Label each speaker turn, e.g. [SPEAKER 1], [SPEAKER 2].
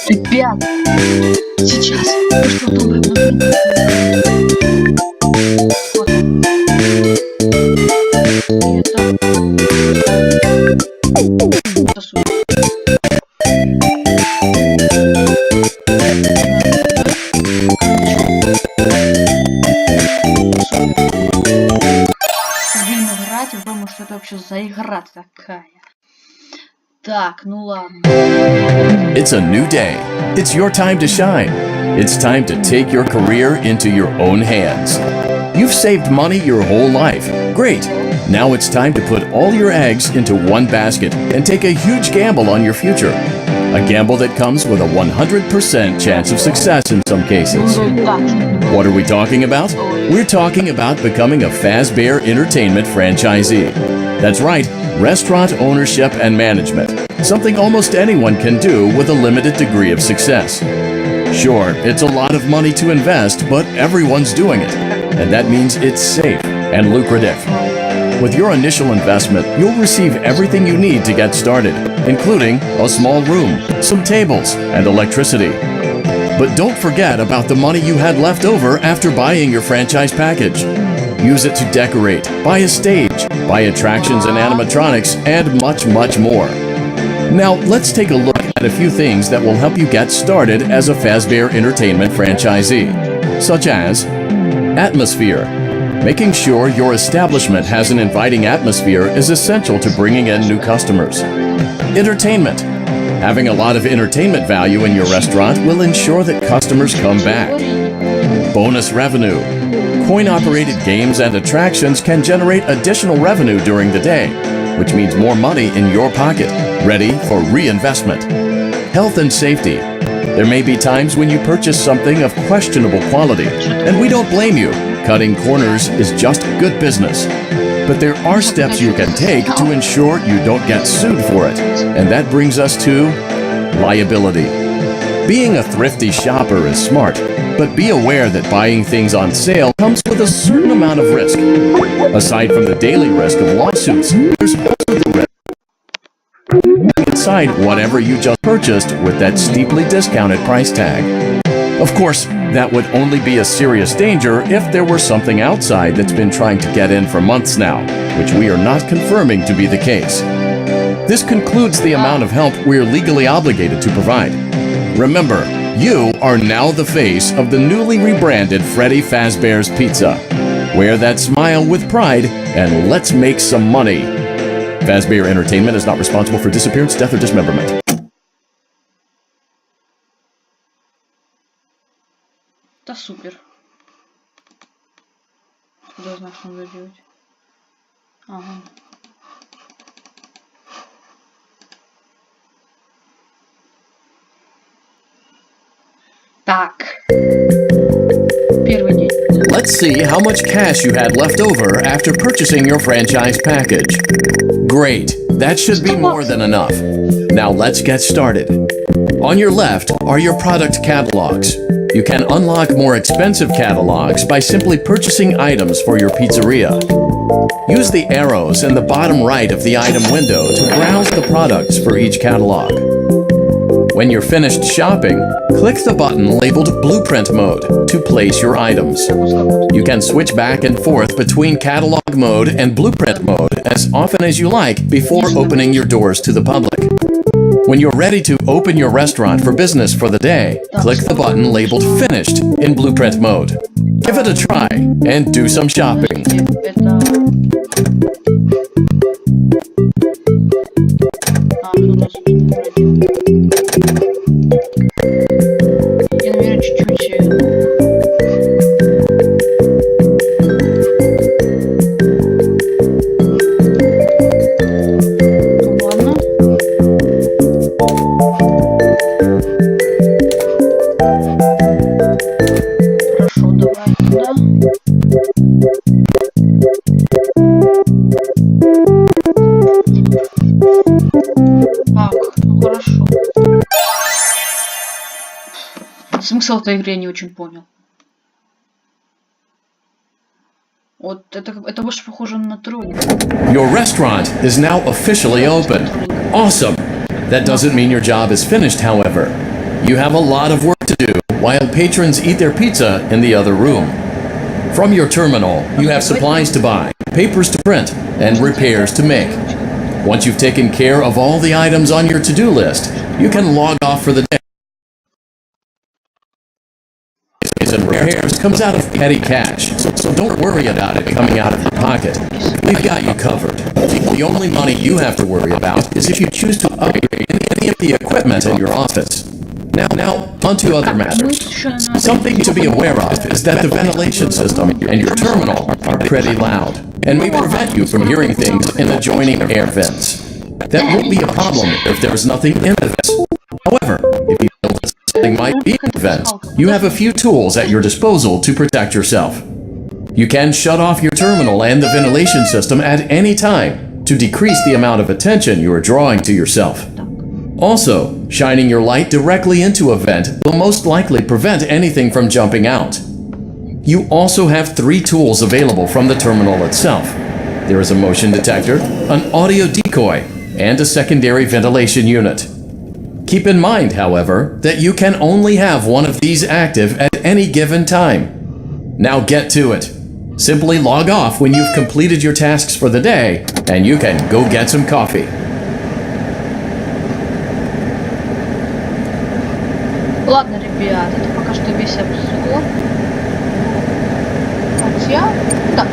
[SPEAKER 1] Ребят, сейчас вы что думаете? Вот он. Это супер. Будем играть, я думаю, что это вообще за игра такая. Так, ну ладно.
[SPEAKER 2] It's a new day. It's your time to shine. It's time to take your career into your own hands. You've saved money your whole life. Great. Now it's time to put all your eggs into one basket and take a huge gamble on your future. A gamble that comes with a 100% chance of success in some cases. What are we talking about? We're talking about becoming a Fazbear Entertainment franchisee. That's right, restaurant ownership and management. Something almost anyone can do with a limited degree of success. Sure, it's a lot of money to invest, but everyone's doing it. And that means it's safe and lucrative. With your initial investment, you'll receive everything you need to get started, including a small room, some tables, and electricity. But don't forget about the money you had left over after buying your franchise package. Use it to decorate, buy a stage, buy attractions and animatronics, and much, much more. Now, let's take a look at a few things that will help you get started as a Fazbear Entertainment franchisee, such as atmosphere. Making sure your establishment has an inviting atmosphere is essential to bringing in new customers. Entertainment. Having a lot of entertainment value in your restaurant will ensure that customers come back. Bonus revenue. Coin-operated games and attractions can generate additional revenue during the day, which means more money in your pocket, ready for reinvestment. Health and safety. There may be times when you purchase something of questionable quality, and we don't blame you. Cutting corners is just good business. But there are steps you can take to ensure you don't get sued for it, and that brings us to liability. Being a thrifty shopper is smart, but be aware that buying things on sale comes with a certain amount of risk. Aside from the daily risk of lawsuits, there's also the risk inside whatever you just purchased with that steeply discounted price tag. Of course, that would only be a serious danger if there were something outside that's been trying to get in for months now, which we are not confirming to be the case. This concludes the amount of help we're legally obligated to provide. Remember, you are now the face of the newly rebranded Freddy Fazbear's Pizza. Wear that smile with pride and let's make some money. Fazbear Entertainment is not responsible for disappearance, death, or dismemberment.
[SPEAKER 1] Да супер. Куда я знаю, что надо делать? Ага. Так. Первый день.
[SPEAKER 2] Let's see how much cash you had left over after purchasing your franchise package. Great, that should be more than enough. Now let's get started. On your left are your product catalogs. You can unlock more expensive catalogs by simply purchasing items for your pizzeria. Use the arrows in the bottom right of the item window to browse the products for each catalog. When you're finished shopping, click the button labeled Blueprint Mode to place your items. You can switch back and forth between Catalog Mode and Blueprint Mode as often as you like before opening your doors to the public. When you're ready to open your restaurant for business for the day, click the button labeled Finished in Blueprint Mode. Give it a try and do some shopping.
[SPEAKER 1] Я, наверное, чуть-чуть... Ладно. Хорошо, давай туда. Так, ну хорошо. Смысл этой игры я не очень понял. Вот это больше похоже на тролль.
[SPEAKER 2] Your restaurant is now officially open. Awesome! That doesn't mean your job is finished, however. You have a lot of work to do while patrons eat their pizza in the other room. From your terminal, you have supplies to buy, papers to print, and repairs to make. Once you've taken care of all the items on your to-do list, you can log off for the day. And repairs comes out of petty cash, so don't worry about it coming out of your pocket. We've got you covered. The only money you have to worry about is if you choose to upgrade any of the equipment in your office. Now, onto other matters. Something to be aware of is that the ventilation system and your terminal are pretty loud, and may prevent you from hearing things in adjoining air vents. That won't be a problem if there's nothing in the vents. However, if you feel that something might be in the vents, you have a few tools at your disposal to protect yourself. You can shut off your terminal and the ventilation system at any time to decrease the amount of attention you are drawing to yourself. Also, shining your light directly into a vent will most likely prevent anything from jumping out. You also have 3 tools available from the terminal itself. There is a motion detector, an audio decoy, and a secondary ventilation unit. Keep in mind, however, that you can only have one of these active at any given time. Now get to it. Simply log off when you've completed your tasks for the day, and you can go get some coffee.
[SPEAKER 1] Ладно, ребят, это пока что весь обзор. Хотя, да,